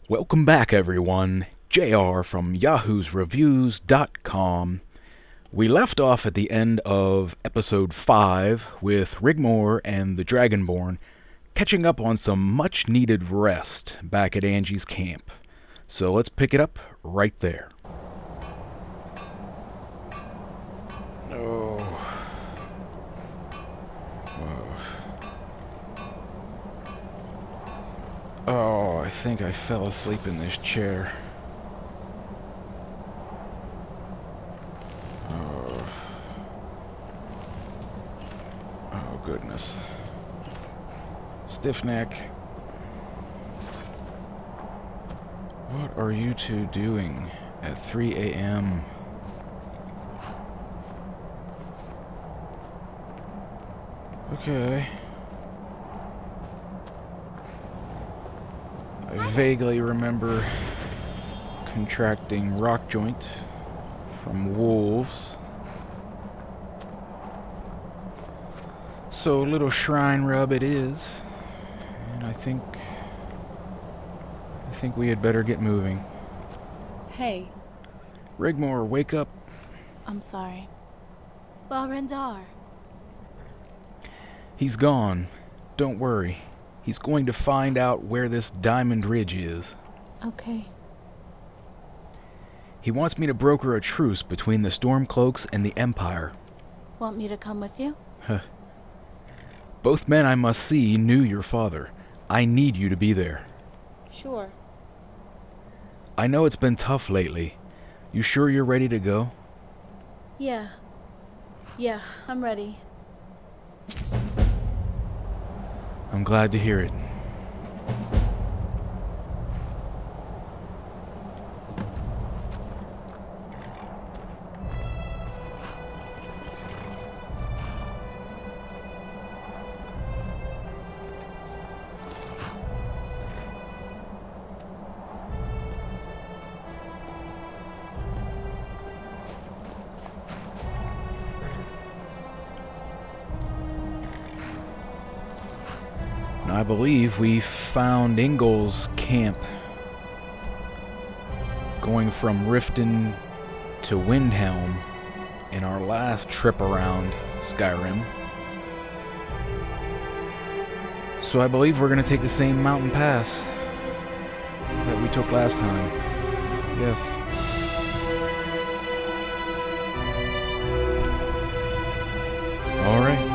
Welcome back, everyone. JR from yahoo'sreviews.com. We left off at the end of episode 5 with Rigmor and the Dragonborn catching up on some much-needed rest back at Angie's camp. So let's pick it up right there. Oh, I think I fell asleep in this chair. Oh goodness. Stiff neck. What are you two doing at 3 a.m.? Okay. I vaguely remember contracting rock joint from wolves. So a little shrine rub it is, and I think we had better get moving. Hey. Rigmor, wake up. I'm sorry. Barendar. He's gone. Don't worry. He's going to find out where this diamond ridge is. Okay. He wants me to broker a truce between the Stormcloaks and the Empire. Want me to come with you? Both men I must see knew your father. I need you to be there. Sure. I know it's been tough lately. You sure you're ready to go? Yeah, I'm ready. I'm glad to hear it. I believe we found Ingol's camp going from Riften to Windhelm in our last trip around Skyrim. So I believe we're going to take the same mountain pass that we took last time. Yes. All right.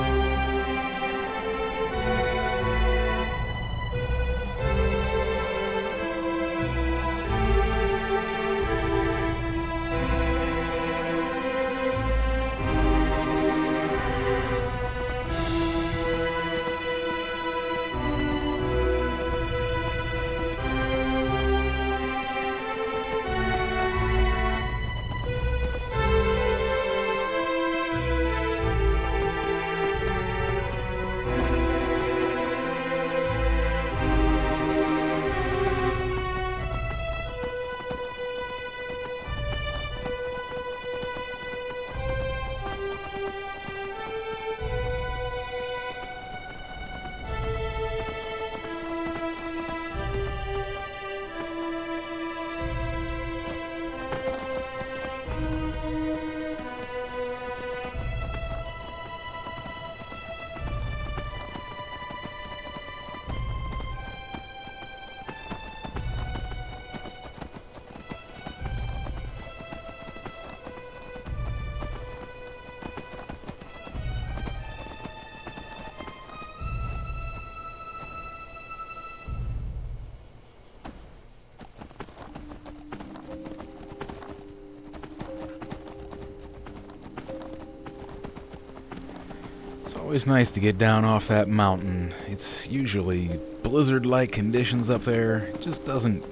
Always nice to get down off that mountain. It's usually blizzard-like conditions up there. It just doesn't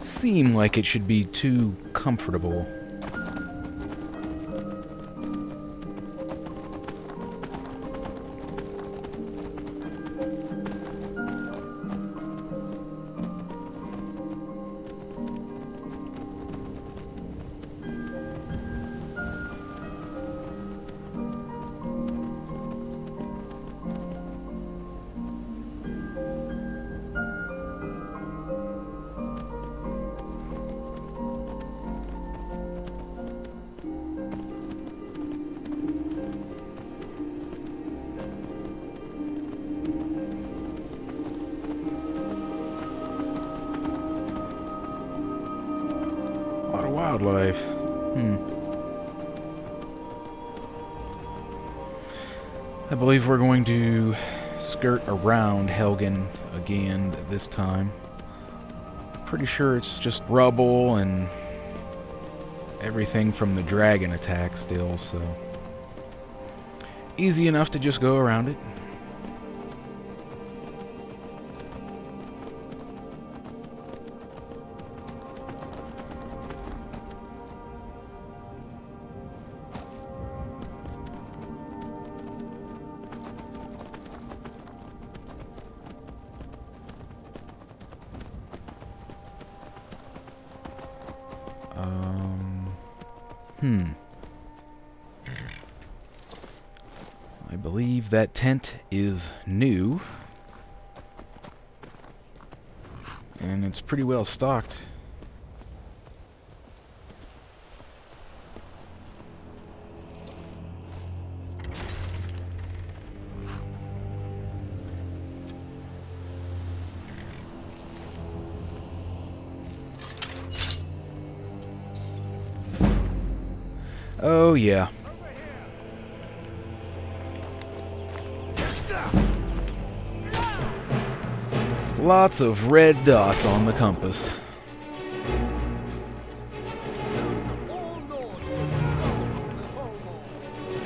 seem like it should be too comfortable. lot of wildlife. I believe we're going to skirt around Helgen again this time. Pretty sure it's just rubble and everything from the dragon attack still, so easy enough to just go around it. I believe that tent is new. And it's pretty well stocked. Oh, yeah. Lots of red dots on the compass.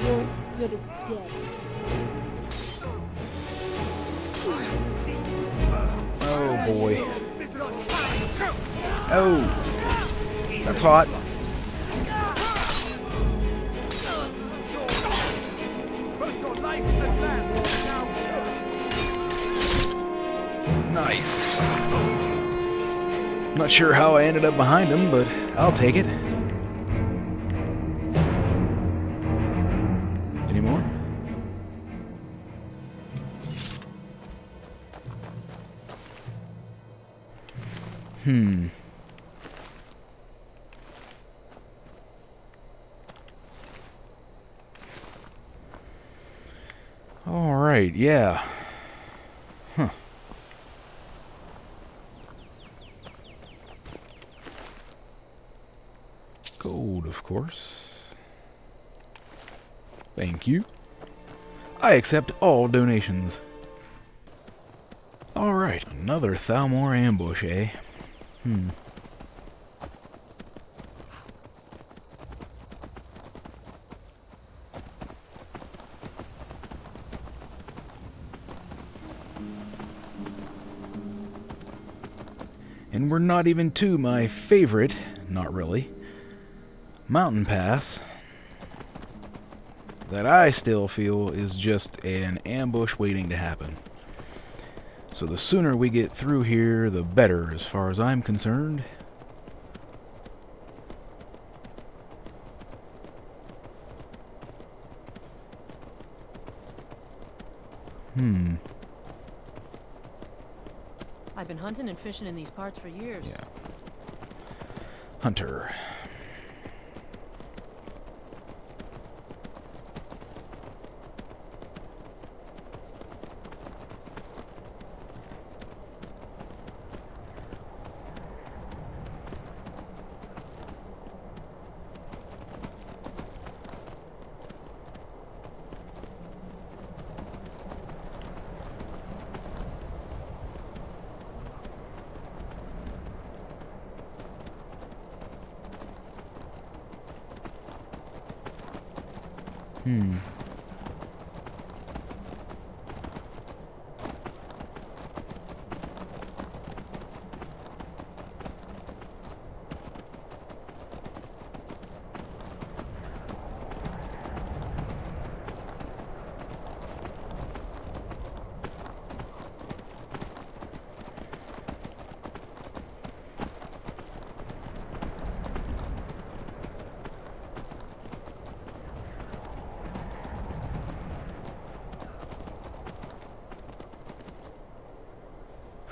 You're as good as dead. Oh, boy. Oh! That's hot. Nice. Not sure how I ended up behind him, but I'll take it. Any more? All right, yeah. Huh. Gold, of course. Thank you. I accept all donations. Alright, another Thalmor ambush, eh? And we're not even to my favorite, not really, mountain pass that I still feel is just an ambush waiting to happen. So the sooner we get through here, the better as far as I'm concerned. I've been hunting and fishing in these parts for years. Yeah. Hunter.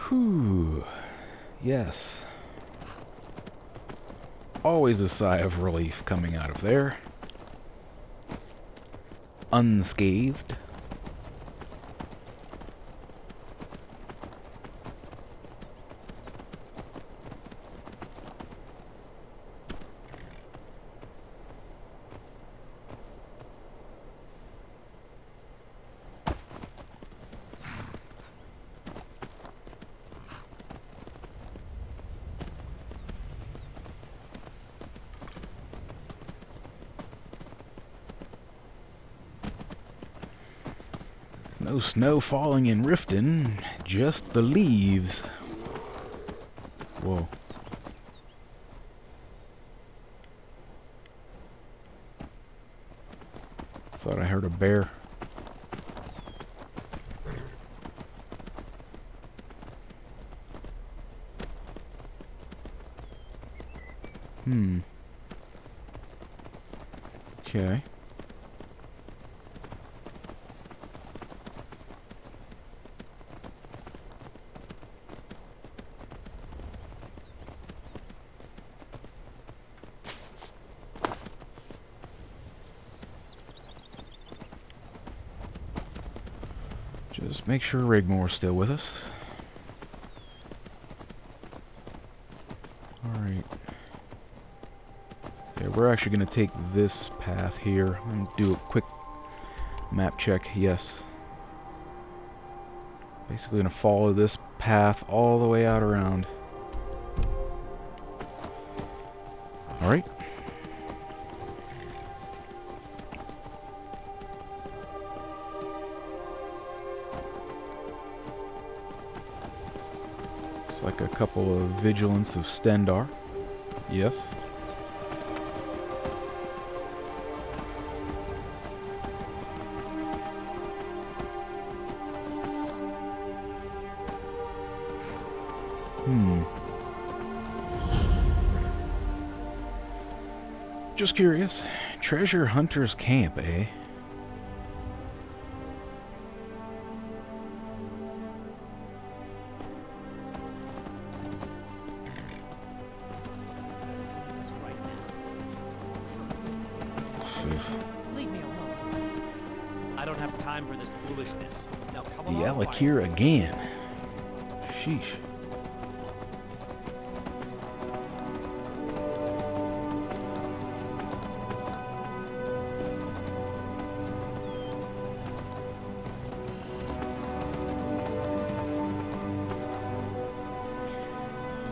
Whew. Yes. Always a sigh of relief coming out of there. Unscathed. No snow falling in Riften, just the leaves. Whoa. Thought I heard a bear. Okay. Just make sure Rigmor's still with us. Alright. Yeah, we're actually going to take this path here and do a quick map check. Yes. Basically going to follow this path all the way out around. Alright. Looks like a couple of vigilance of Stendar. Yes. Just curious. Treasure Hunter's Camp, eh? Leave me alone. I don't have time for this foolishness. Now come The along, Alakir again. Sheesh.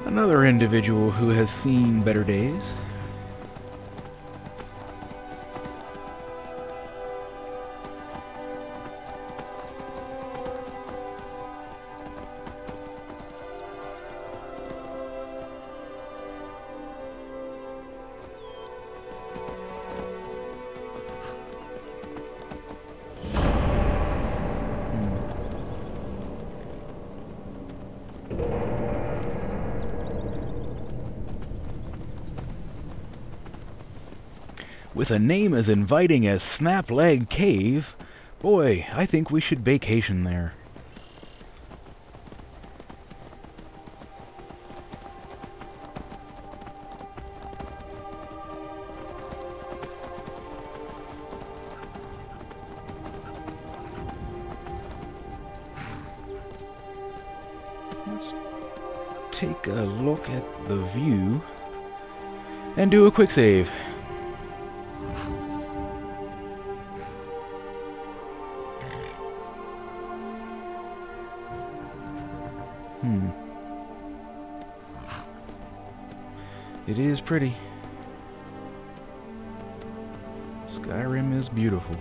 Another individual who has seen better days. With a name as inviting as Snapleg Cave, boy, I think we should vacation there. Let's take a look at the view and do a quick save. It is pretty. Skyrim is beautiful.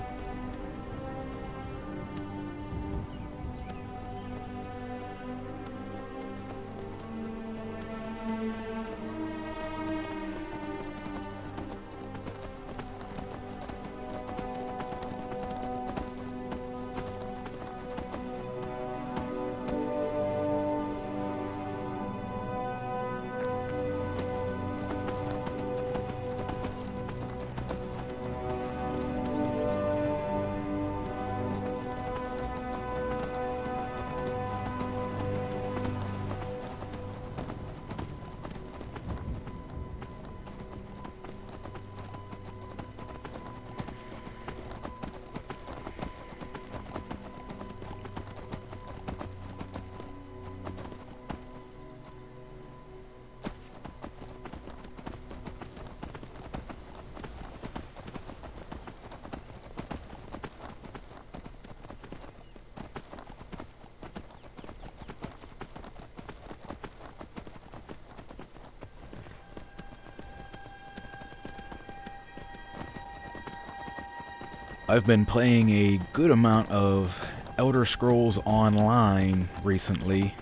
I've been playing a good amount of Elder Scrolls Online recently,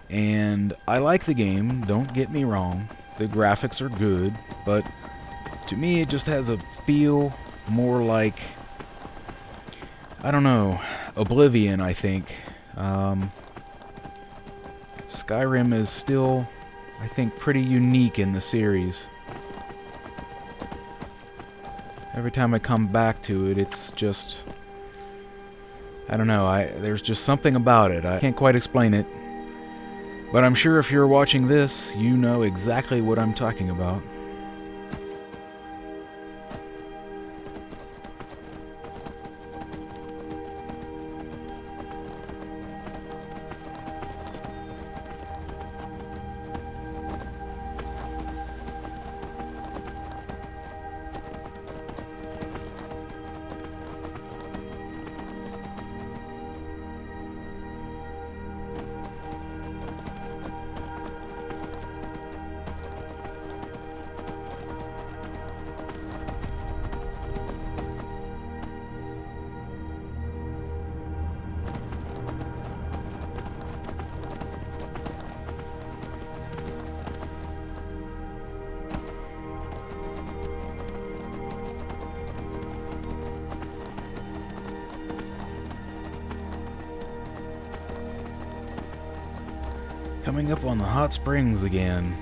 and I like the game, don't get me wrong. The graphics are good, but to me it just has a feel more like, I don't know, Oblivion, I think. Skyrim is still, I think, pretty unique in the series. Every time I come back to it, it's just, I don't know, there's just something about it. I can't quite explain it. But I'm sure if you're watching this, you know exactly what I'm talking about. Coming up on the hot springs again.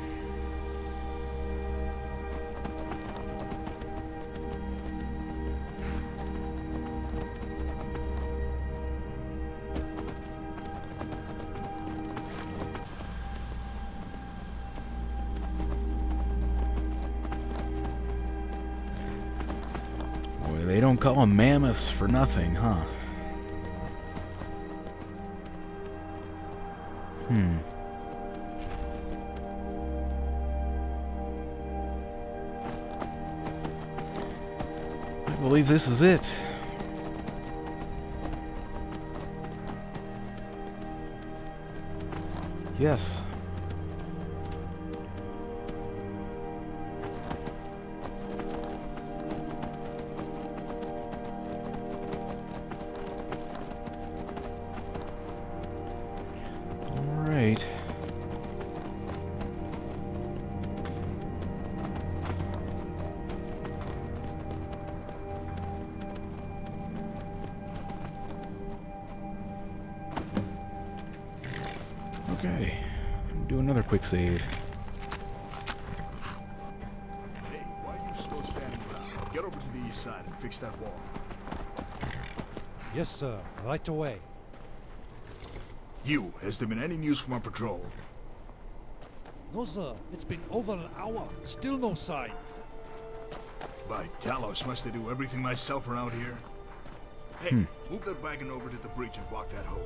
Boy, they don't call them mammoths for nothing, huh? I believe this is it. Yes. All right. Okay, do another quick save. Hey, why are you still standing around? Get over to the east side and fix that wall. Yes, sir. Right away. You, has there been any news from our patrol? No, sir. It's been over an hour. Still no sign. By Talos, must I do everything myself around here? Hey, move that wagon over to the breach and block that hole.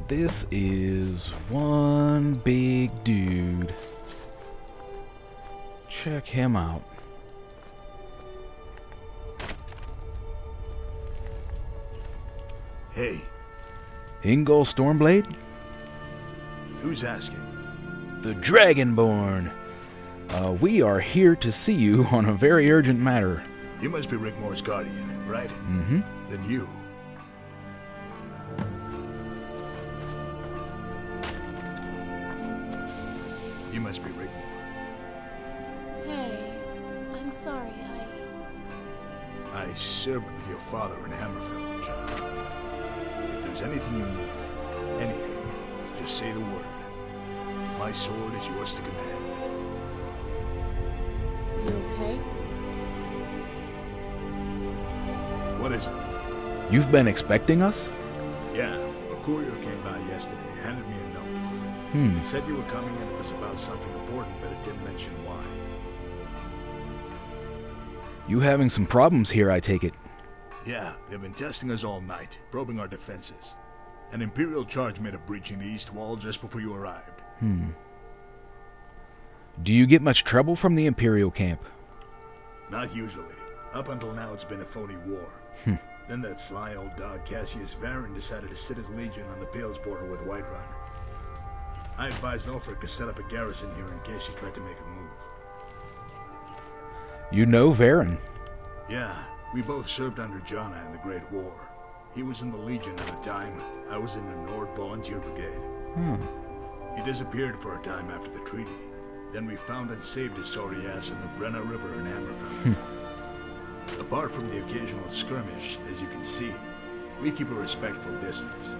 This is one big dude. Check him out. Hey. Ingol Stormblade? Who's asking? The Dragonborn. We are here to see you on a very urgent matter. You must be Rigmor's guardian, right? Mm-hmm. Then you. You must be Rigmor. Hey, I'm sorry, I served with your father in Hammerfell, child. If there's anything you need, anything, just say the word. My sword is yours to command. You okay? What is it? You've been expecting us? Yeah, a courier came by yesterday, handed me a note. It said you were coming and it was about something important, but it didn't mention why. You having some problems here, I take it. Yeah, they've been testing us all night, probing our defenses. An Imperial charge made a breach in the east wall just before you arrived. Do you get much trouble from the Imperial camp? Not usually. Up until now, it's been a phony war. Then that sly old dog Cassius Varen decided to sit his legion on the Pales border with Whiterun. I advised Ulfric to set up a garrison here in case he tried to make a move. You know Varen. Yeah, We both served under Jana in the Great War. He was in the Legion at the time. I was in the Nord Volunteer Brigade. He disappeared for a time after the treaty. Then we found and saved his sorry ass in the Brenna River in Hammerfell. Apart from the occasional skirmish, as you can see, we keep a respectful distance.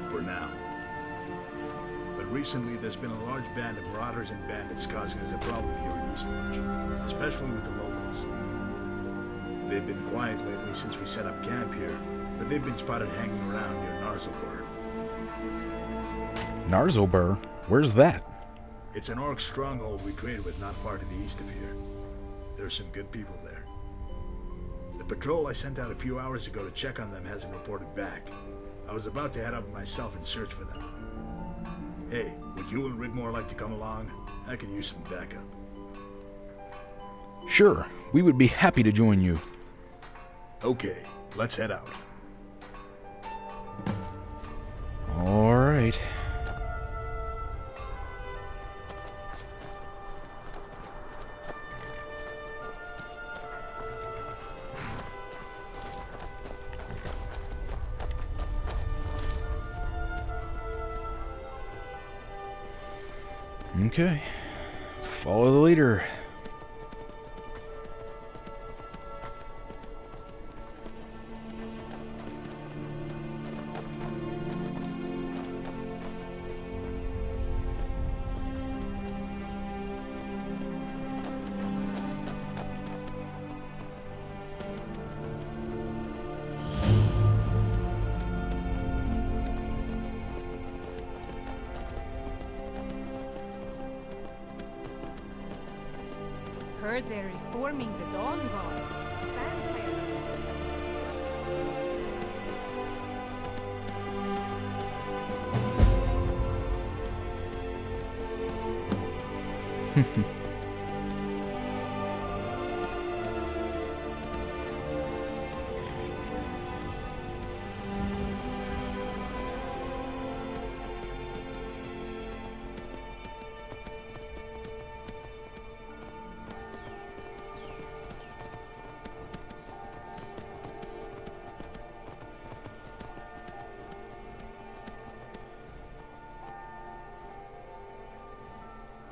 For now. But recently there's been a large band of marauders and bandits causing us a problem here in Eastmarch, especially with the locals. They've been quiet lately since we set up camp here, but they've been spotted hanging around near Narzlbur. Narzlbur? Where's that? It's an orc stronghold we trade with not far to the east of here. There's some good people there. The patrol I sent out a few hours ago to check on them hasn't reported back. I was about to head up myself and search for them. Hey, would you and Rigmor like to come along? I could use some backup. Sure, we would be happy to join you. Okay, let's head out. All right. Okay, follow the leader. Heard they're reforming the Dawn Guard.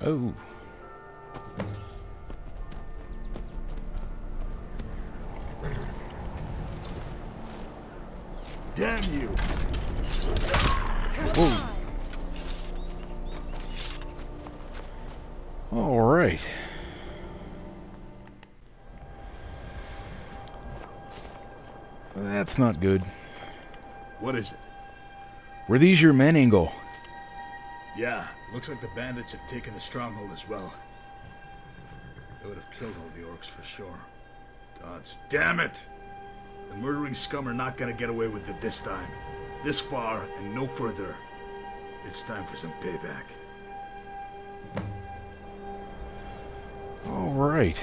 Oh. Damn you! Whoa. All right. That's not good. What is it? Were these your men, Engel? Yeah, looks like the bandits have taken the stronghold as well. They would have killed all the orcs for sure. Gods damn it! The murdering scum are not gonna get away with it this time. This far and no further. It's time for some payback. All right.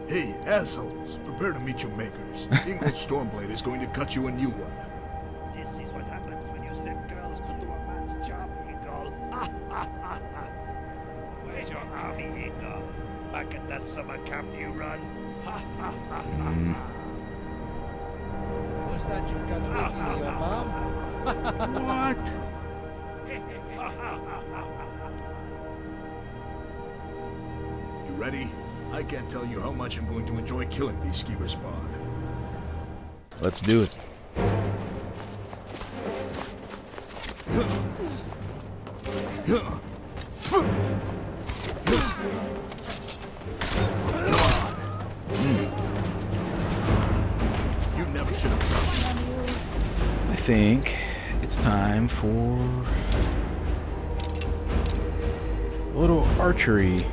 Hey, assholes, prepare to meet your makers. Ingol's Stormblade is going to cut you a new one. This is what happens when you send girls to do a man's job, Ingol. Where's your army, Ingol? Back at that summer camp you run? What's that you've got with you, your mom? What? You ready? I can't tell you how much I'm going to enjoy killing these skeever spawn. Let's do it. You never should have done it. I think it's time for a little archery.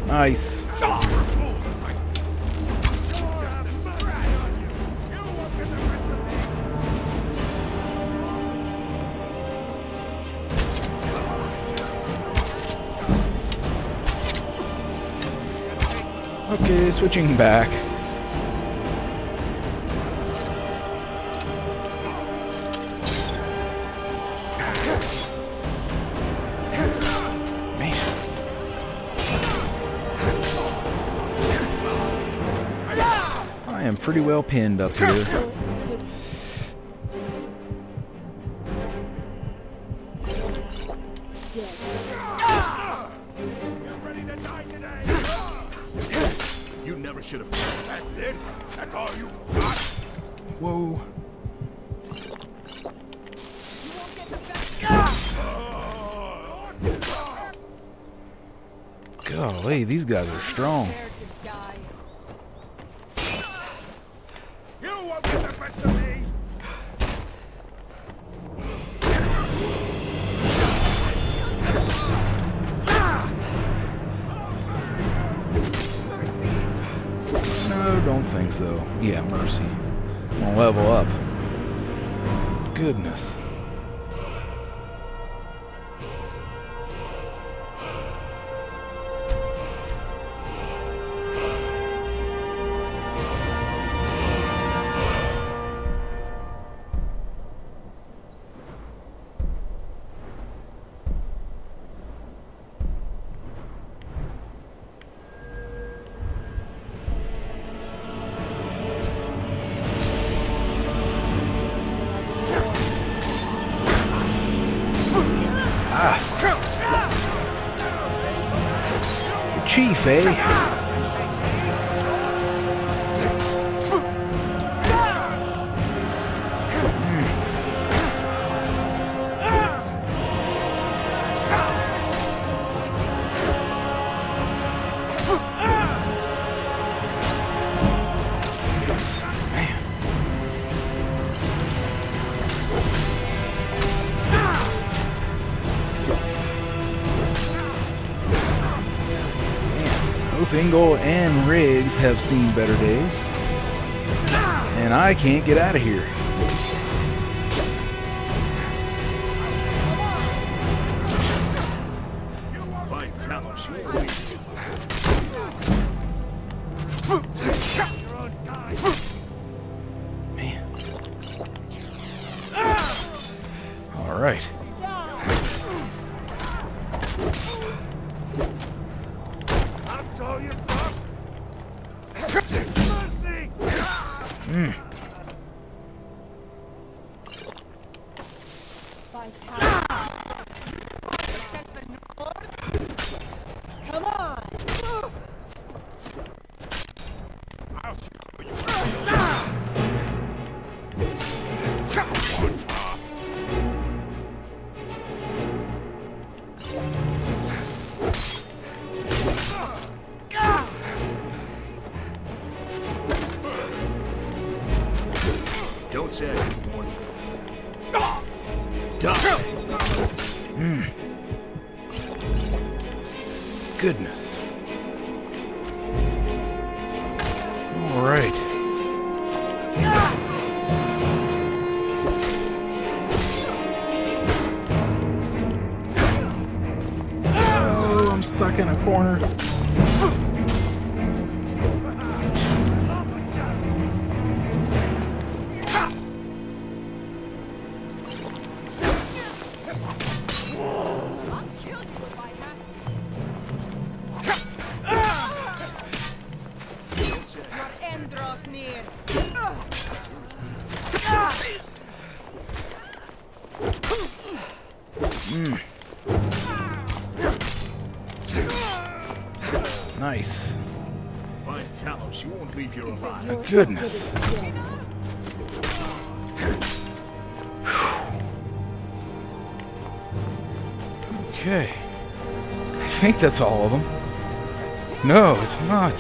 Nice. Okay, switching back. Man. I am pretty well pinned up here. Should have. That's it? That's all you got? Whoa. Golly, these guys are strong. You won't get the best of me! No, don't think so. Yeah, mercy. I'm gonna level up. Goodness. The chief, eh? Both Ingle and Riggs have seen better days. And I can't get out of here. Man. All right. Come on! Don't say I didn't warn you. Die! Goodness. All right. Oh, I'm stuck in a corner. Nice. By Talos, you won't leave here alive. Oh, goodness. Okay. I think that's all of them. No, it's not.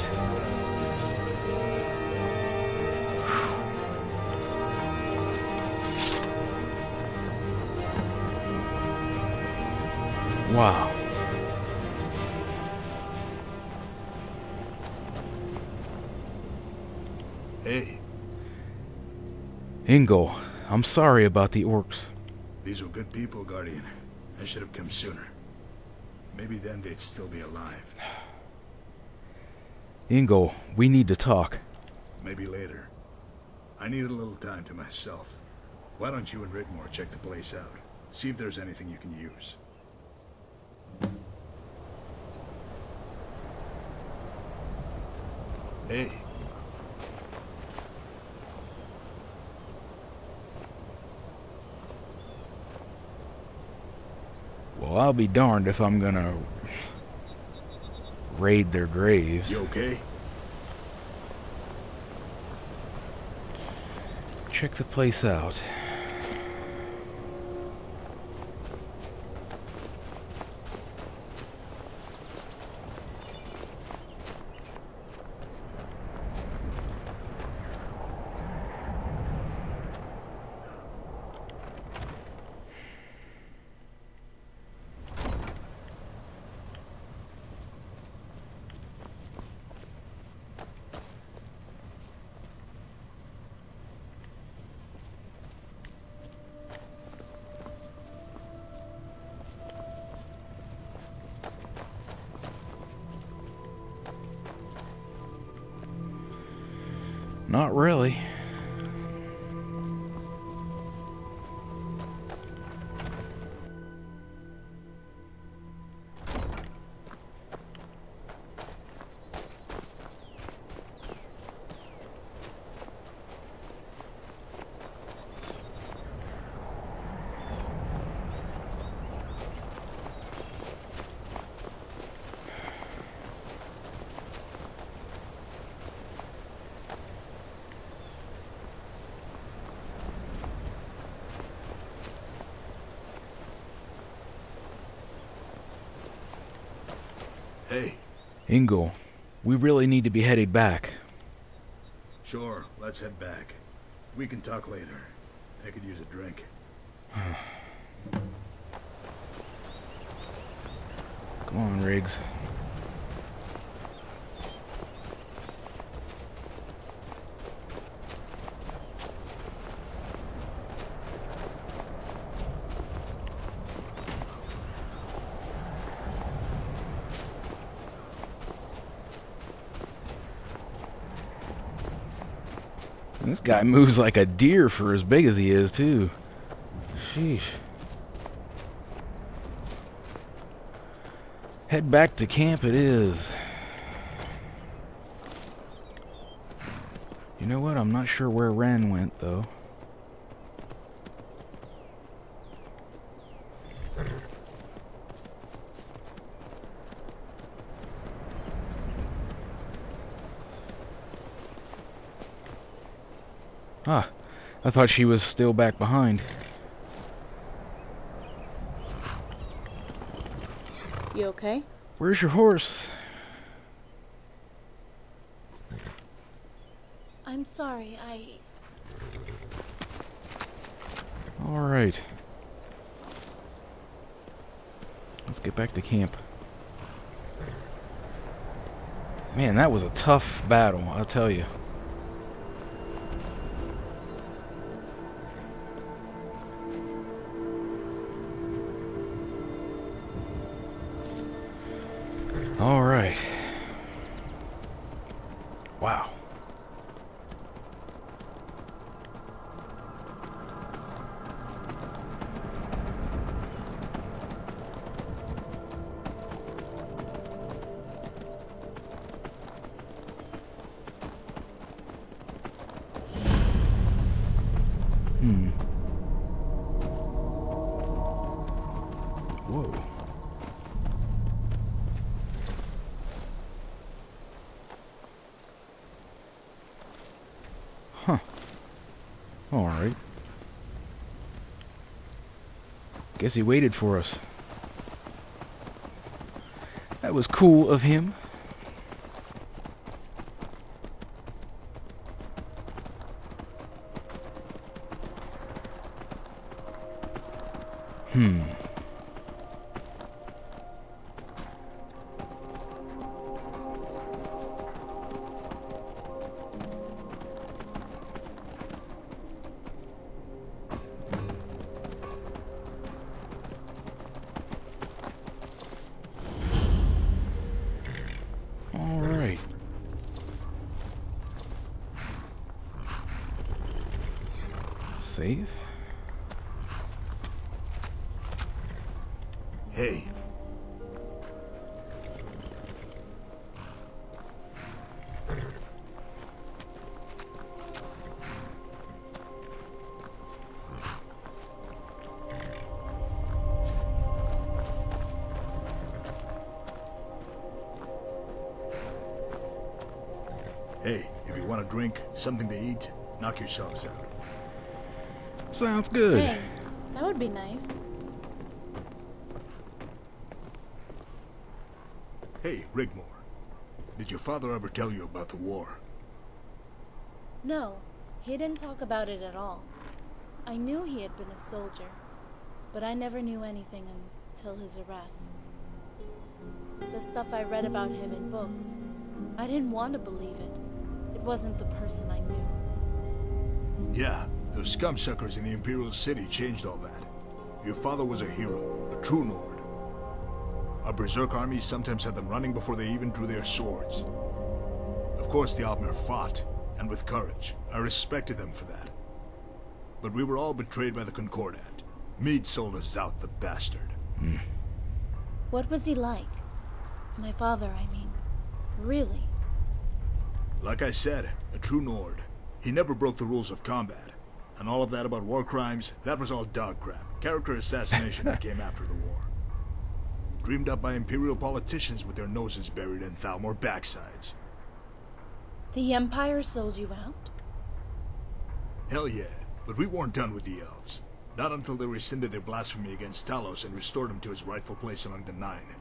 Wow. Hey. Ingle, I'm sorry about the orcs. These were good people, Guardian. I should have come sooner. Maybe then they'd still be alive. Ingo, we need to talk. Maybe later. I need a little time to myself. Why don't you and Rigmor check the place out? See if there's anything you can use. Hey. Well, I'll be darned if I'm gonna raid their graves. You okay? Check the place out. Not really. Hey. Ingo, we really need to be headed back. Sure, let's head back. We can talk later. I could use a drink. Come on, Riggs. This guy moves like a deer for as big as he is, too. Sheesh. Head back to camp it is. You know what? I'm not sure where Ren went, though. Ah, I thought she was still back behind. You okay? Where's your horse? I'm sorry, All right. Let's get back to camp. Man, that was a tough battle, I'll tell you. All right. Wow. Whoa. Huh. Alright. Guess he waited for us. That was cool of him. Alright. Save. Hey. Hey, if you want a drink, something to eat, knock yourselves out. Sounds good. Hey, that would be nice. Hey, Rigmor. Did your father ever tell you about the war? No, he didn't talk about it at all. I knew he had been a soldier, but I never knew anything until his arrest. The stuff I read about him in books, I didn't want to believe it. It wasn't the person I knew. Yeah, those scumsuckers in the Imperial city changed all that. Your father was a hero, a true Nord. Our berserk armies sometimes had them running before they even drew their swords. Of course the Altmer fought, and with courage. I respected them for that. But we were all betrayed by the Concordat. Meade sold us out, the bastard. What was he like? My father, I mean. Really? Like I said, a true Nord. He never broke the rules of combat. And all of that about war crimes, that was all dog crap. Character assassination that came after the war. Dreamed up by Imperial politicians with their noses buried in Thalmor backsides. The Empire sold you out? Hell yeah, but we weren't done with the elves. Not until they rescinded their blasphemy against Talos and restored him to his rightful place among the Nine.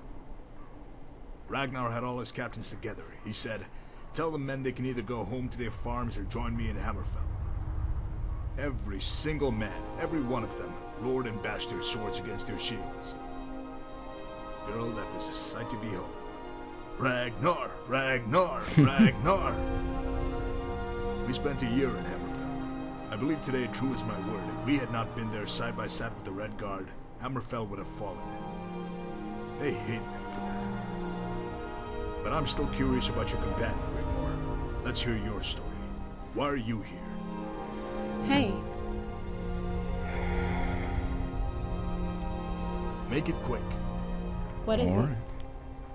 Ragnar had all his captains together. He said, "Tell the men they can either go home to their farms or join me in Hammerfell." Every single man, every one of them, roared and bashed their swords against their shields. Girl, that was a sight to behold. Ragnar! Ragnar! Ragnar! We spent a year in Hammerfell. I believe today, true as my word, if we had not been there side by side with the Red Guard, Hammerfell would have fallen. They hated him for that. But I'm still curious about your companion, Rigmor. Let's hear your story. Why are you here? Hey. Make it quick. What is it? Alright.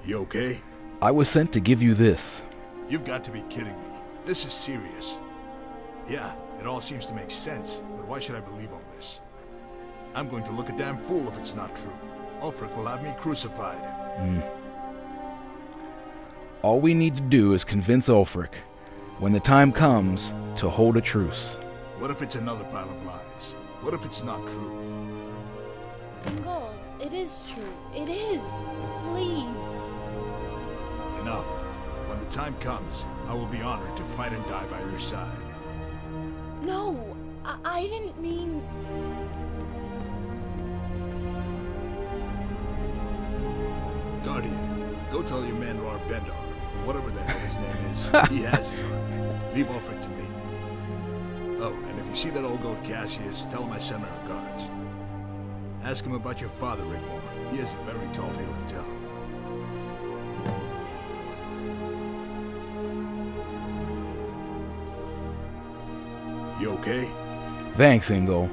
You okay? I was sent to give you this. You've got to be kidding me. This is serious. Yeah, it all seems to make sense, but why should I believe all this? I'm going to look a damn fool if it's not true. Ulfric will have me crucified. All we need to do is convince Ulfric, when the time comes, to hold a truce. What if it's another pile of lies? What if it's not true? Ingol, it is true. It is. Please. Enough. When the time comes, I will be honored to fight and die by your side. No, I didn't mean... Guardian, go tell your man Rar Bendar, or whatever the hell his name is, he has his army. Leave Ulfric to me. Oh, and if you see that old goat Cassius, tell him I send my regards. Ask him about your father, Rigmor. He has a very tall tale to tell. You okay? Thanks, Ingol.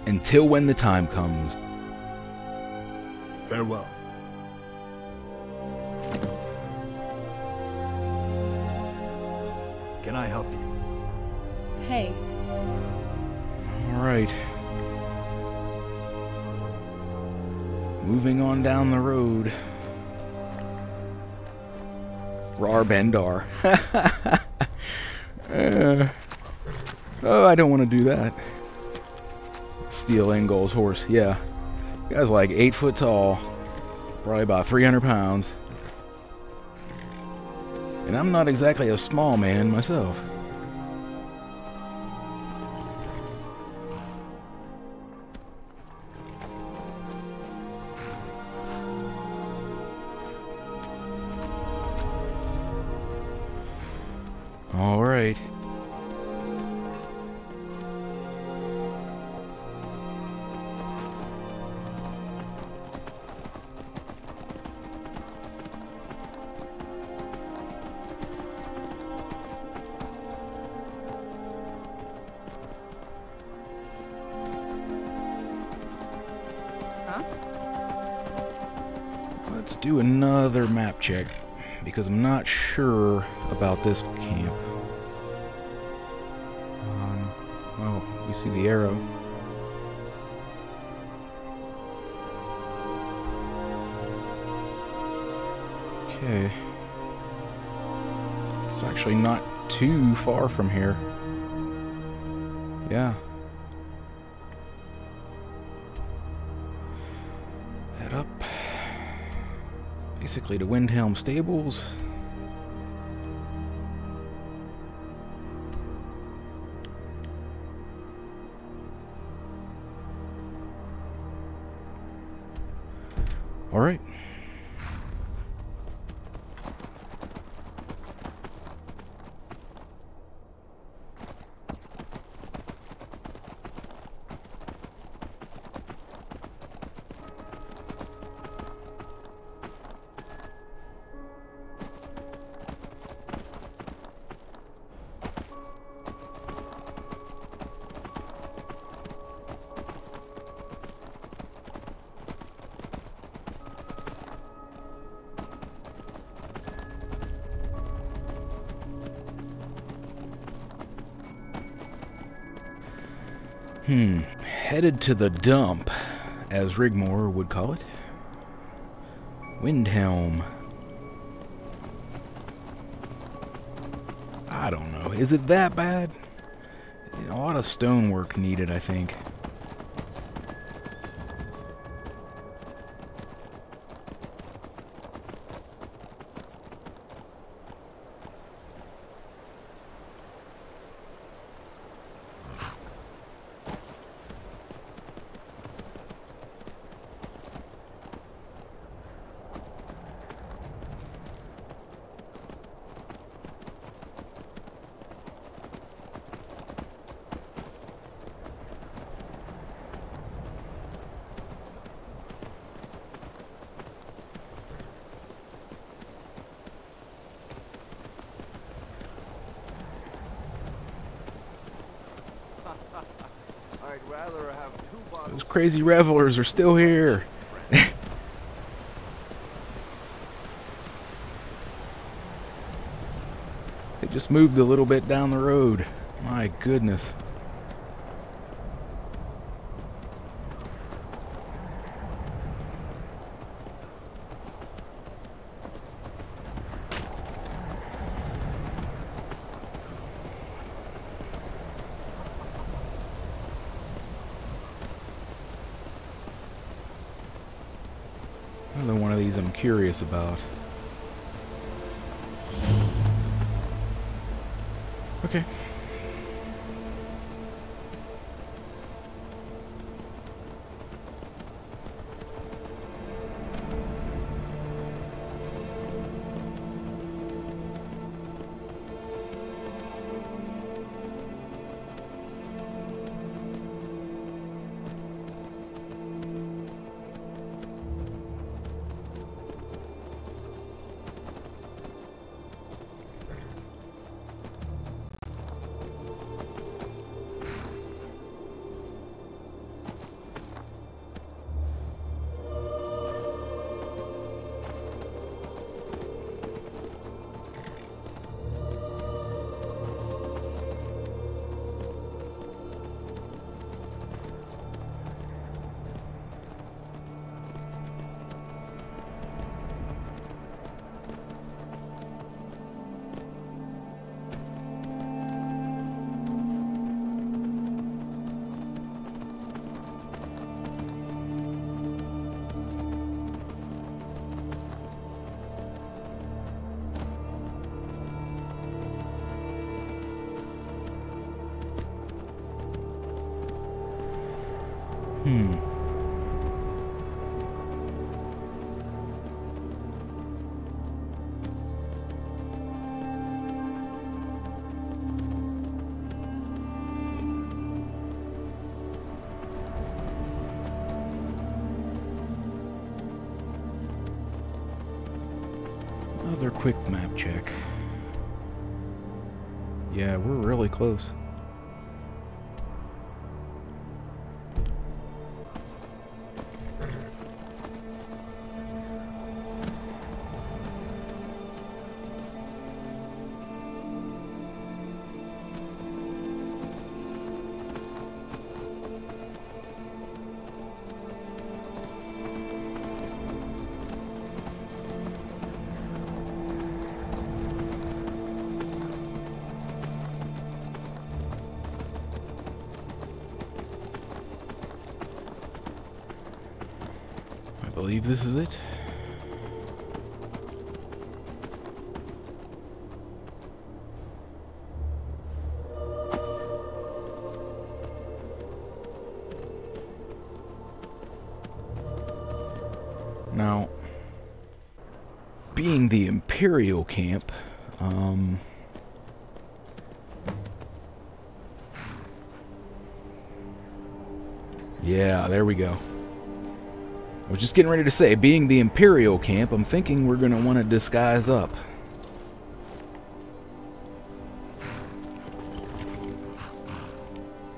Until when the time comes. Farewell. Can I help you? Hey. Alright. Moving on down the road. Rar Bendar. Oh, I don't want to do that. Steal Ingol's horse. Yeah. The guy's like 8 foot tall. Probably about 300 pounds. And I'm not exactly a small man myself. All right. Let's do another map check, because I'm not sure about this camp. Oh, we see the arrow. Okay. It's actually not too far from here. Yeah. Head up. Basically to Windhelm Stables. All right. Headed to the dump, as Rigmor would call it. Windhelm. I don't know. Is it that bad? A lot of stonework needed, I think. I'd rather have 2 bottles. Those crazy revelers are still here. They just moved a little bit down the road. My goodness. Another one of these I'm curious about. Okay. Another quick map check. Yeah, we're really close. believe this is it. Now, being the Imperial camp, yeah, there we go. I was just getting ready to say, being the Imperial camp, I'm thinking we're going to want to disguise up.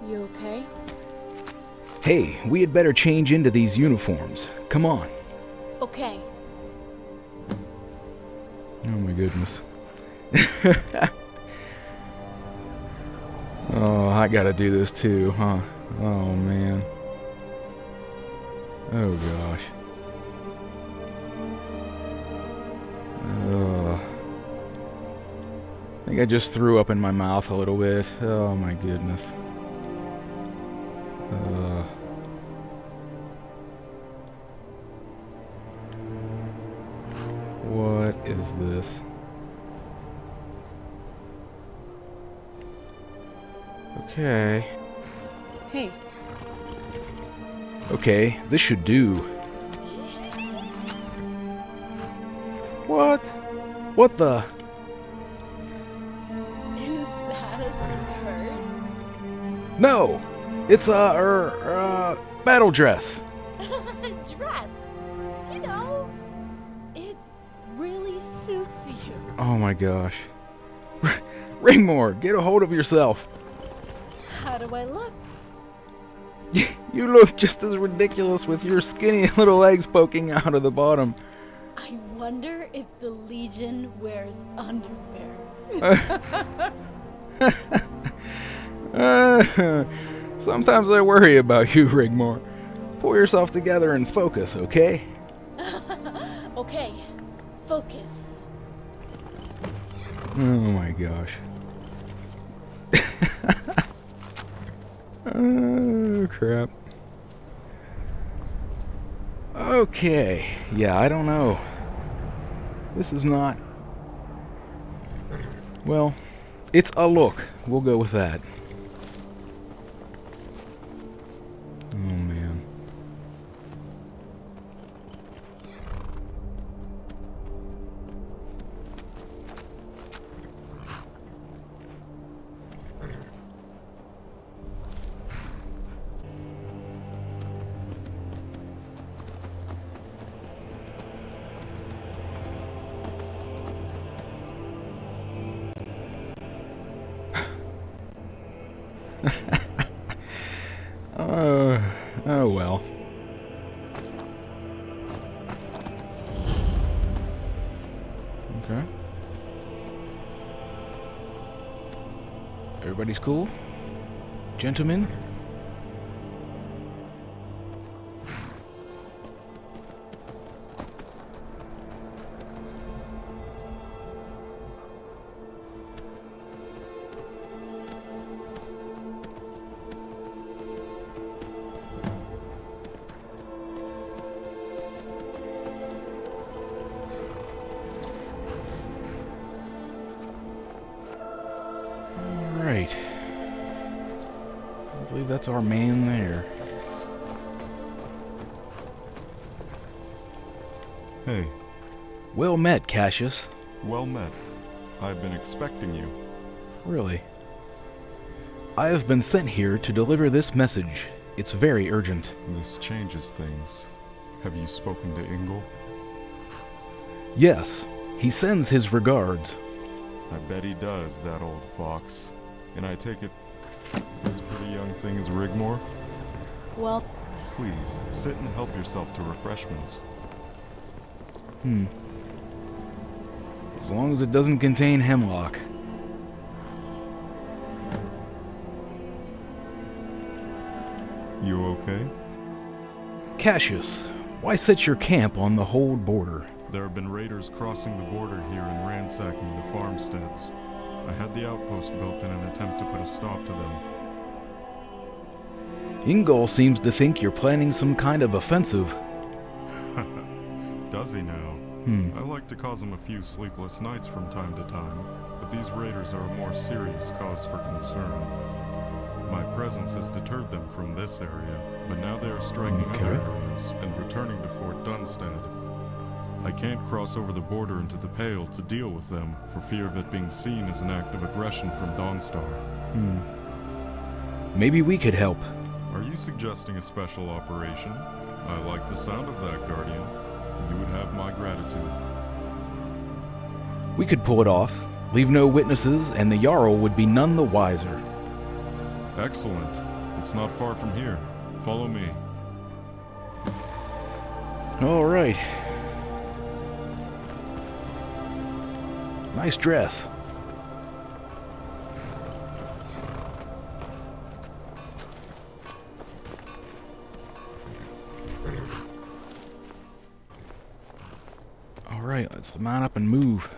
You okay? Hey, we had better change into these uniforms. Come on. Okay. Oh my goodness. Oh, I gotta do this too, huh? Oh man. Oh gosh. I think I just threw up in my mouth a little bit. Oh my goodness. What is this? Okay. Hey. Okay, this should do. What? What the? Is that a skirt? No! It's a, battle dress. Dress. You know, it really suits you. Oh my gosh. Rigmor, get a hold of yourself. How do I look? You look just as ridiculous with your skinny little legs poking out of the bottom. I wonder if the Legion wears underwear. Sometimes I worry about you, Rigmor. Pull yourself together and focus, okay? Okay, focus. Oh my gosh. Oh, crap. Okay. Yeah, I don't know. This is not... Well, it's a look. We'll go with that. Oh, man. Oh well. Okay. Everybody's cool? Gentlemen? Right. I believe that's our man there. Hey. Well met, Cassius. Well met. I've been expecting you. Really? I have been sent here to deliver this message. It's very urgent. This changes things. Have you spoken to Ingle? Yes. He sends his regards. I bet he does, that old fox. And I take it this pretty young thing is Rigmor? Well, Please, sit and help yourself to refreshments. As long as it doesn't contain hemlock. You okay? Cassius, why set your camp on the Hold border? There have been raiders crossing the border here and ransacking the farmsteads. I had the outpost built in an attempt to put a stop to them. Ingol seems to think you're planning some kind of offensive. fuzzy now. I like to cause them a few sleepless nights from time to time, but these raiders are a more serious cause for concern. My presence has deterred them from this area, but now they are striking other areas and returning to Fort Dunstead. I can't cross over the border into the Pale to deal with them for fear of it being seen as an act of aggression from Dawnstar. Maybe we could help. Are you suggesting a special operation? I like the sound of that, Guardian. You would have my gratitude. We could pull it off, leave no witnesses, and the Jarl would be none the wiser. Excellent. It's not far from here. Follow me. All right. Nice dress. All right, let's mount up and move.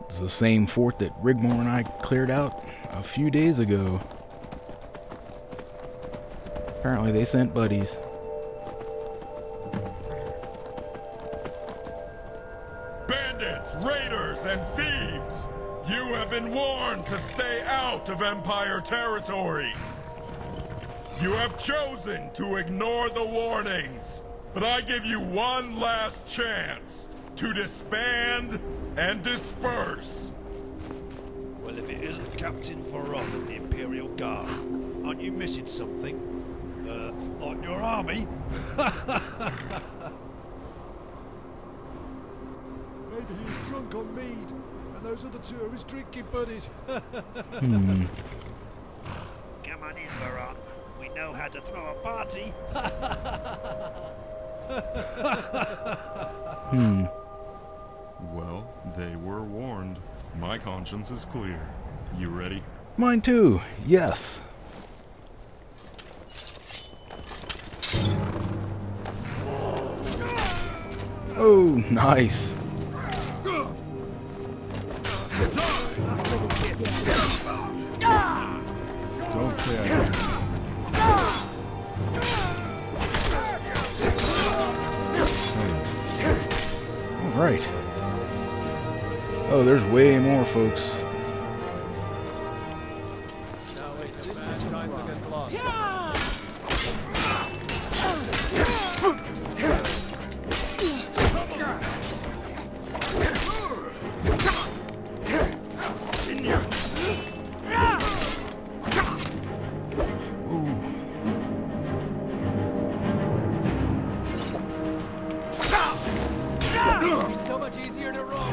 It's the same fort that Rigmor and I cleared out a few days ago. Apparently they sent buddies. Bandits, raiders, and thieves! You have been warned to stay out of Empire territory. You have chosen to ignore the warnings, but I give you one last chance to disband and disperse. Well, if it isn't Captain Ferron of the Imperial Guard, aren't you missing something? Like your army? Maybe he's drunk on mead, and those are the two of his drinking buddies. Come on in, Ferron. We know how to throw a party. Well, they were warned. My conscience is clear. You ready? Mine too, yes. Oh, nice. Don't say I didn't. All right. Oh, there's way more folks. So much easier to roll.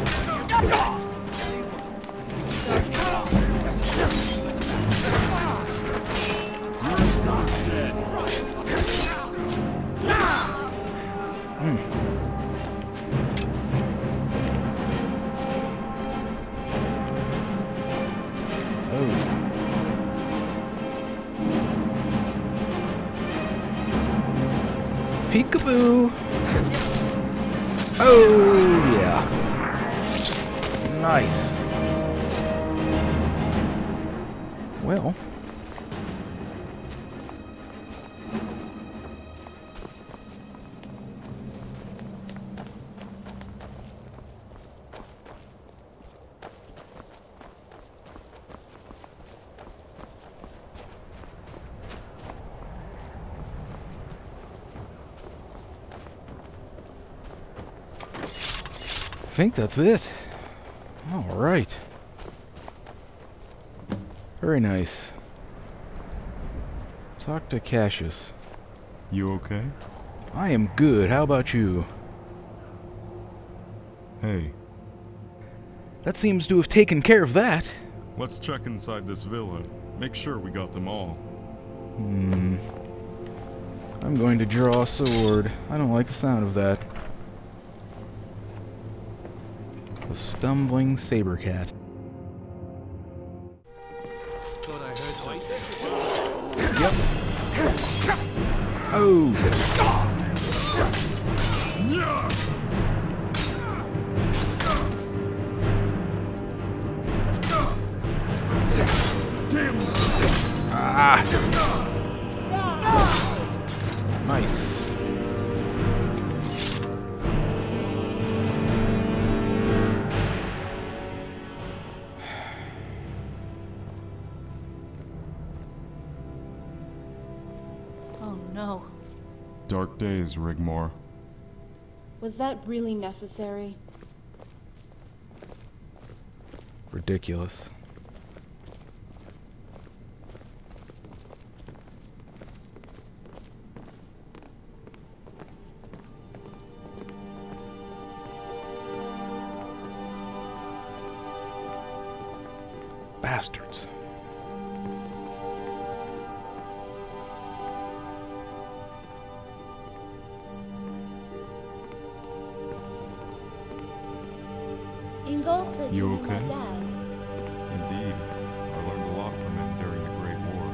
Peekaboo. Oh, yeah. Nice. Well. I think that's it. All right. Very nice. Talk to Cassius. You okay? I am good. How about you? Hey. That seems to have taken care of that. Let's check inside this villa. Make sure we got them all. I'm going to draw a sword. I don't like the sound of that. The stumbling saber cat. Yep. Oh. Damn. Ah. Nice. Oh no. Dark days, Rigmor. Was that really necessary? Ridiculous. Bastards. Ingol said You knew okay? my dad. Indeed. I learned a lot from him during the Great War.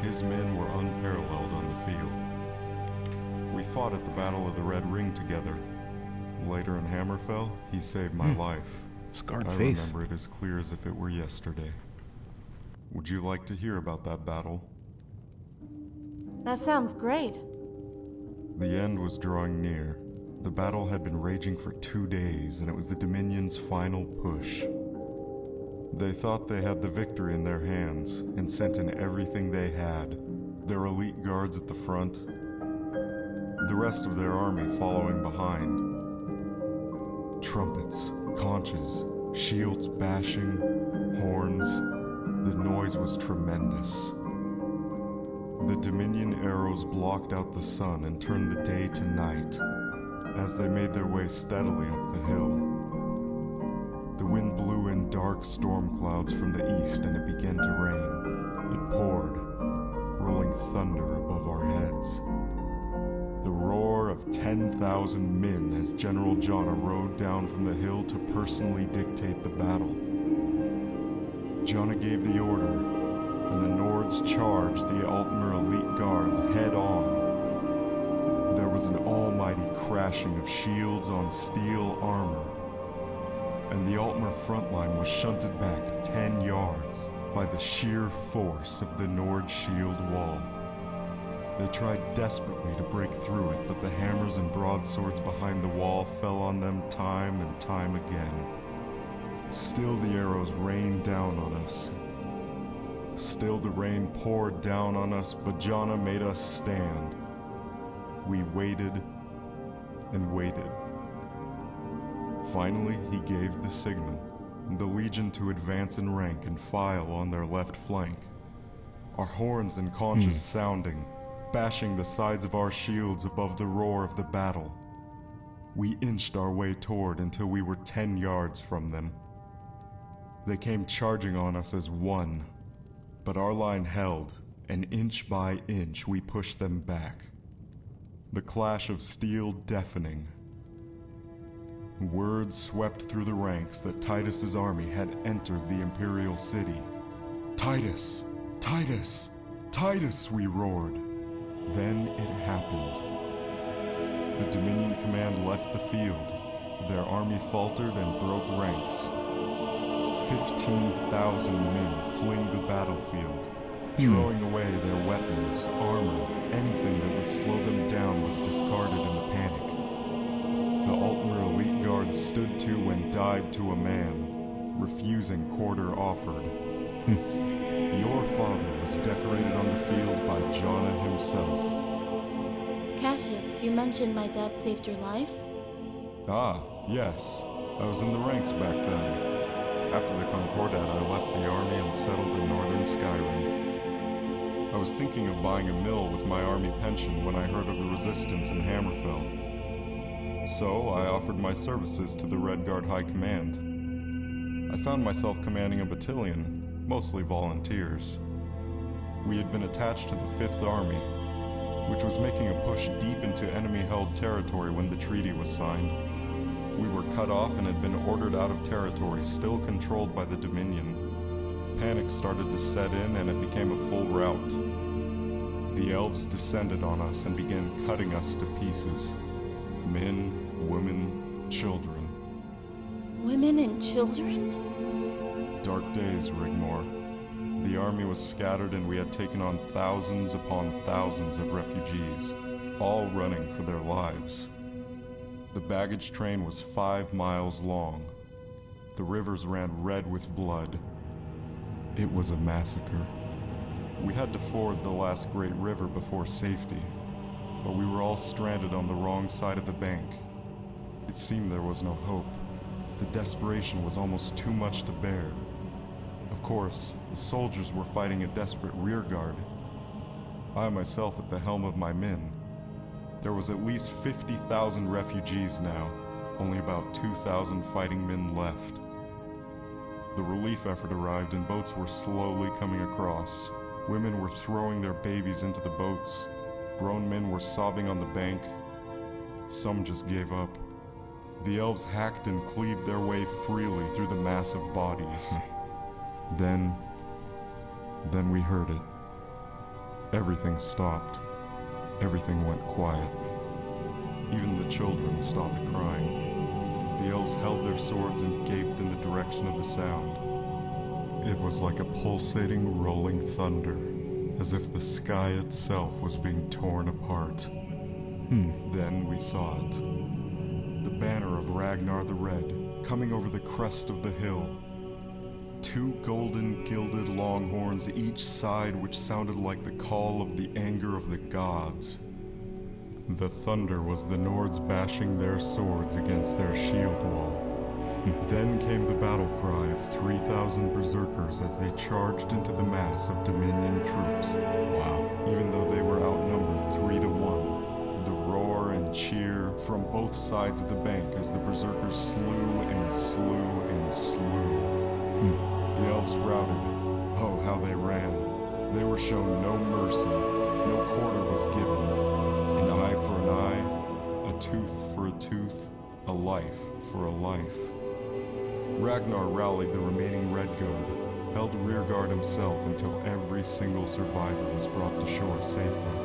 His men were unparalleled on the field. We fought at the Battle of the Red Ring together. Later in Hammerfell, he saved my life. Scarred I face. remember it as clear as if it were yesterday. Would you like to hear about that battle? That sounds great. The end was drawing near. The battle had been raging for 2 days, and it was the Dominion's final push. They thought they had the victory in their hands, and sent in everything they had. Their elite guards at the front, the rest of their army following behind. Trumpets, conches, shields bashing, horns. The noise was tremendous. The Dominion arrows blocked out the sun and turned the day to night as they made their way steadily up the hill. The wind blew in dark storm clouds from the east and it began to rain. It poured, rolling thunder above our heads. The roar of 10,000 men as General Jonna rode down from the hill to personally dictate the battle. Jonna gave the order, and the Nords charged the Altmer elite guards head-on. There was an almighty crashing of shields on steel armor, and the Altmer front line was shunted back 10 yards by the sheer force of the Nord shield wall. They tried desperately to break through it, but the hammers and broadswords behind the wall fell on them time and time again. Still the arrows rained down on us. Still the rain poured down on us, but Jonna made us stand. We waited and waited. Finally, he gave the signal, and the Legion to advance in rank and file on their left flank. Our horns and conches sounding, bashing the sides of our shields above the roar of the battle. We inched our way toward until we were 10 yards from them. They came charging on us as one, but our line held, and inch by inch we pushed them back. The clash of steel deafening. Word swept through the ranks that Titus's army had entered the Imperial city. Titus! Titus! Titus! We roared. Then it happened. The Dominion command left the field, Their army faltered and broke ranks. 15,000 men fleeing the battlefield, throwing away their weapons, armor, anything that would slow them down was discarded in the panic. The Altmer elite guards stood to and died to a man, refusing quarter offered. Your father was decorated on the field by Jonna himself. Cassius, you mentioned my dad saved your life? Ah, yes. I was in the ranks back then. After the Concordat, I left the army and settled in northern Skyrim. I was thinking of buying a mill with my army pension when I heard of the resistance in Hammerfell. So I offered my services to the Red Guard High Command. I found myself commanding a battalion, mostly volunteers. We had been attached to the 5th Army, which was making a push deep into enemy-held territory when the treaty was signed. We were cut off and had been ordered out of territory still controlled by the Dominion. Panic started to set in and it became a full rout. The elves descended on us and began cutting us to pieces. Men, women, children. Women and children? Dark days, Rigmor. The army was scattered and we had taken on thousands upon thousands of refugees, all running for their lives. The baggage train was 5 miles long. The rivers ran red with blood. It was a massacre. We had to ford the last great river before safety, but we were all stranded on the wrong side of the bank. It seemed there was no hope. The desperation was almost too much to bear. Of course, the soldiers were fighting a desperate rearguard. I myself at the helm of my men. There was at least 50,000 refugees now, only about 2,000 fighting men left. The relief effort arrived and boats were slowly coming across. Women were throwing their babies into the boats. Grown men were sobbing on the bank. Some just gave up. The elves hacked and cleaved their way freely through the mass of bodies. Then we heard it. Everything stopped. Everything went quiet. Even the children stopped crying. The elves held their swords and gaped in the direction of the sound. It was like a pulsating, rolling thunder, as if the sky itself was being torn apart. Then we saw it. The banner of Ragnar the Red, coming over the crest of the hill. 2 golden gilded longhorns each side, which sounded like the call of the anger of the gods. The thunder was the Nords bashing their swords against their shield wall. Then came the battle cry of 3,000 berserkers as they charged into the mass of Dominion troops. Wow. Even though they were outnumbered 3 to 1, the roar and cheer from both sides of the bank as the berserkers slew and slew and slew. The elves routed. Oh, how they ran. They were shown no mercy. No quarter was given. An eye for an eye, a tooth for a tooth, a life for a life. Ragnar rallied the remaining Red Guard, held rearguard himself until every single survivor was brought to shore safely.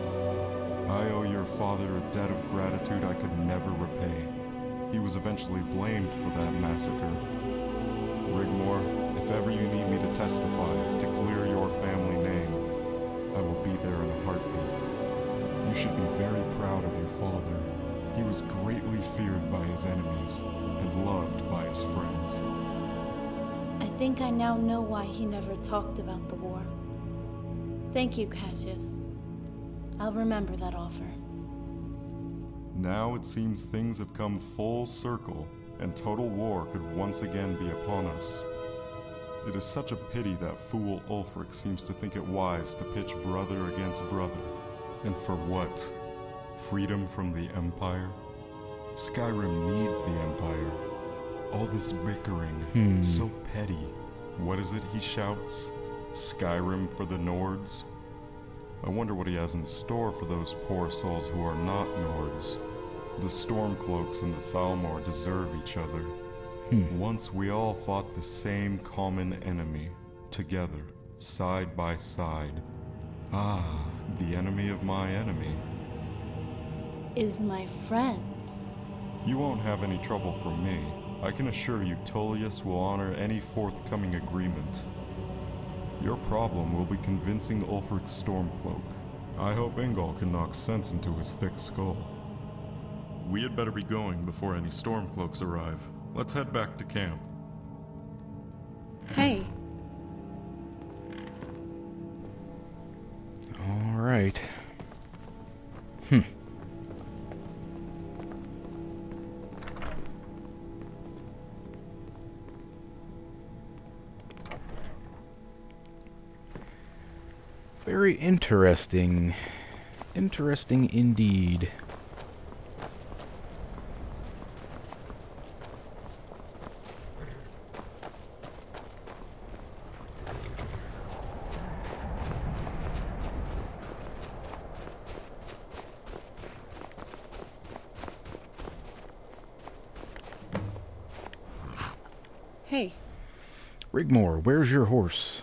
I owe your father a debt of gratitude I could never repay. He was eventually blamed for that massacre. Rigmor, if ever you need me to testify, to clear your family name, I will be there in a heartbeat. You should be very proud of your father. He was greatly feared by his enemies and loved by his friends. I think I now know why he never talked about the war. Thank you, Cassius. I'll remember that offer. Now it seems things have come full circle, and total war could once again be upon us. It is such a pity that fool Ulfric seems to think it wise to pitch brother against brother. And for what? Freedom from the Empire? Skyrim needs the Empire. All this bickering, so petty. What is it he shouts? Skyrim for the Nords? I wonder what he has in store for those poor souls who are not Nords. The Stormcloaks and the Thalmor deserve each other. Once we all fought the same common enemy, together, side by side. Ah, the enemy of my enemy. Is my friend. You won't have any trouble from me. I can assure you Tullius will honor any forthcoming agreement. Your problem will be convincing Ulfric's Stormcloak. I hope Ingol can knock sense into his thick skull. We had better be going before any Stormcloaks arrive. Let's head back to camp. Hey. All right. Very interesting. Interesting indeed. Hey. Rigmor, where's your horse?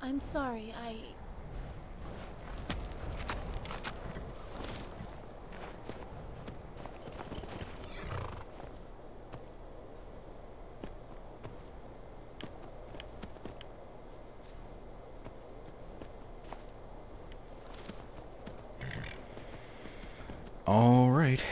I'm sorry, All right.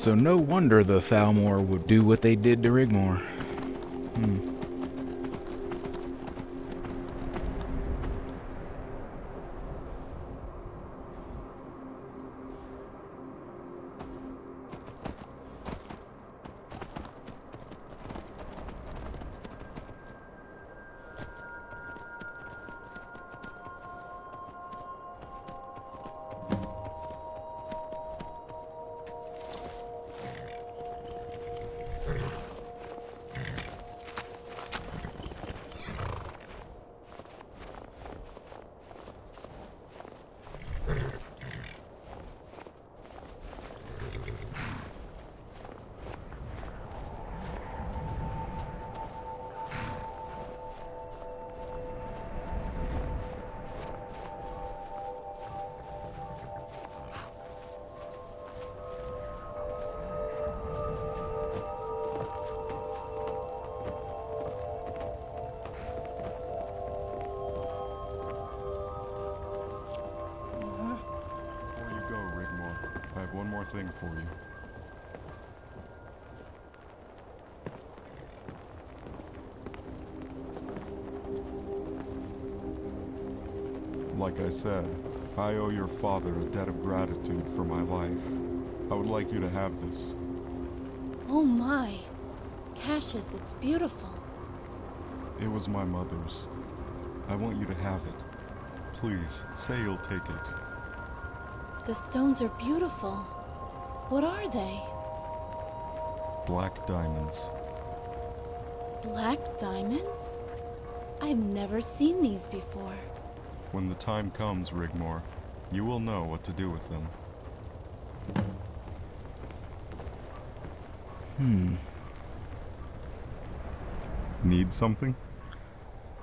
So no wonder the Thalmor would do what they did to Rigmor. One more thing for you. Like I said, I owe your father a debt of gratitude for my life. I would like you to have this. Oh my. Cassius, it's beautiful. It was my mother's. I want you to have it. Please, say you'll take it. The stones are beautiful. What are they? Black diamonds. Black diamonds? I've never seen these before. When the time comes, Rigmor, you will know what to do with them. Need something?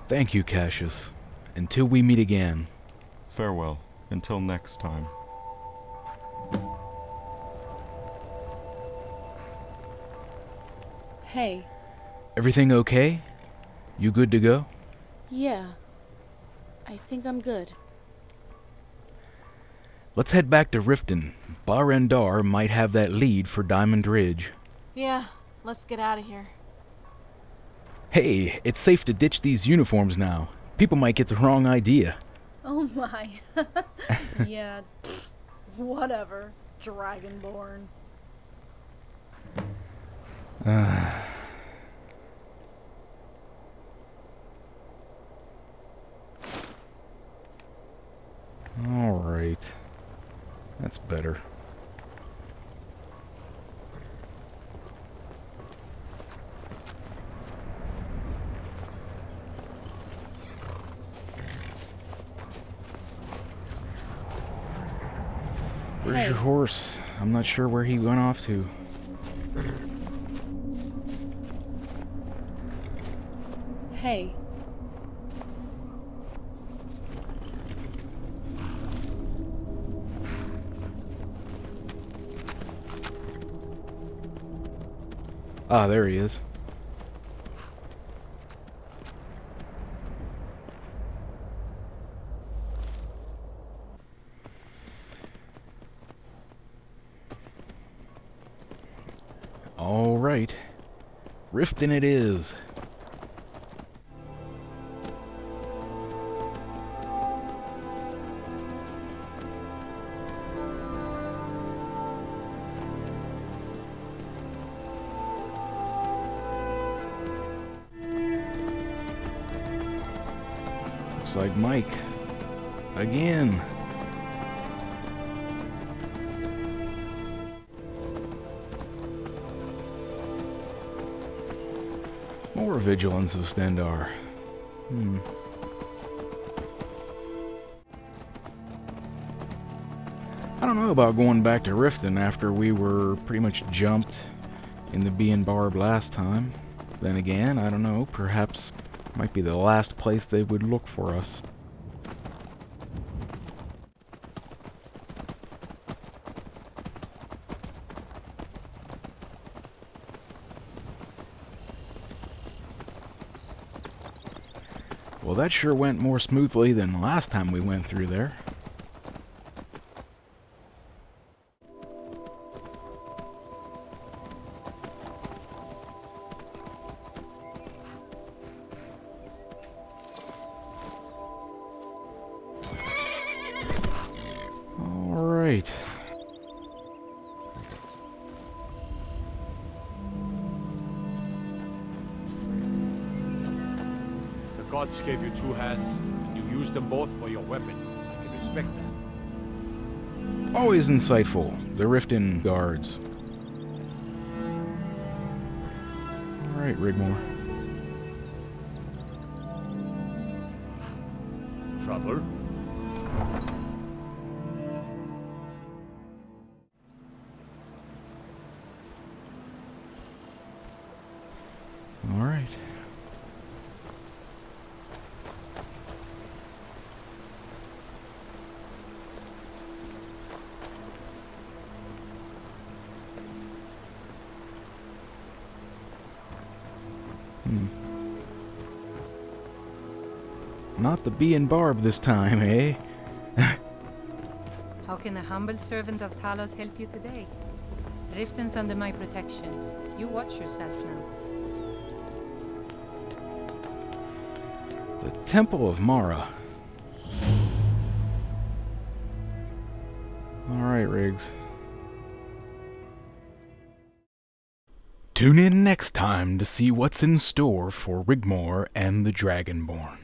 Thank you, Cassius. Until we meet again. Farewell. Until next time. Hey. Everything okay? You good to go? Yeah. I think I'm good. Let's head back to Riften. Barendar might have that lead for Diamond Ridge. Yeah, let's get out of here. Hey, it's safe to ditch these uniforms now. People might get the wrong idea. Oh my. Yeah, whatever. Dragonborn. Alright. That's better. Where's your horse? I'm not sure where he went off to. Hey. Ah, there he is. All right. Riften it is. Looks like Mike. Again. More vigilance of Stendar. I don't know about going back to Riften after we were pretty much jumped in the Bee and Barb last time. Then again, I don't know, perhaps it might be the last place they would look for us. Well, that sure went more smoothly than last time we went through there. All right. Gods gave you two hands, and you used them both for your weapon. I can respect that. Always insightful, the Riften guards. Alright, Rigmor. Trouble? Alright. Not the Bee and Barb this time, eh? How can a humble servant of Talos help you today? Riften's under my protection. You watch yourself now. The Temple of Mara. Alright, Riggs. Tune in next time to see what's in store for Rigmor and the Dragonborn.